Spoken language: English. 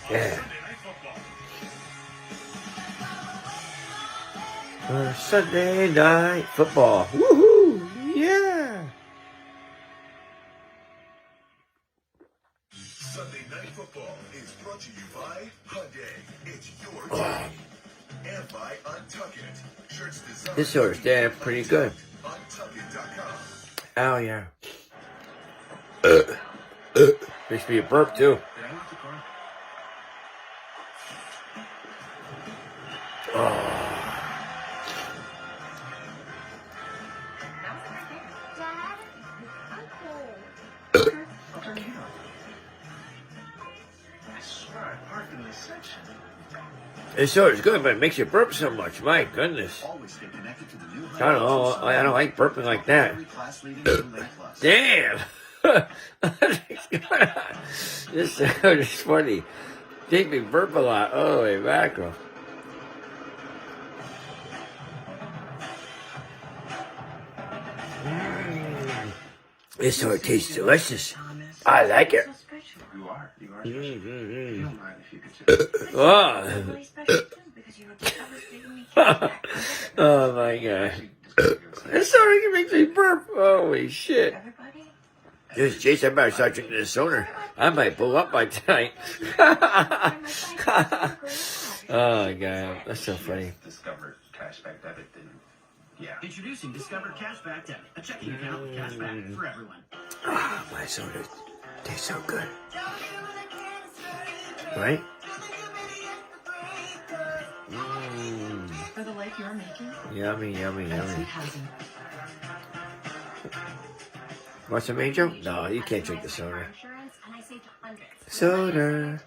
Yeah. Sunday night football. Woohoo! Yeah. Sunday night football is brought to you by Hyundai. It's your team. And by Untuck It. Shirts designed. This short's damn pretty good. Untuckit.com. Oh yeah. Makes me a burp too. Oh. This short is good, but it makes you burp so much. My goodness. I don't know. I don't like burping like that. Damn. This sound is funny. Make me burp a lot. Holy mackerel. This sort tastes delicious. I like it. You are. Oh my god. This sort makes me burp. Holy shit. Just Jason, I better start drinking this soda. I might pull up by tonight. Oh god, that's so funny. Discover cashback debit didn't. Yeah. Introducing Discover Cashback Debit, a checking account with cashback for everyone. Ah, my soda tastes so good. Right? For the life you're making, Yummy, yummy, yummy. housing. Want some angel? No, you can't drink the soda. Insurance, and I saved hundreds. Soda.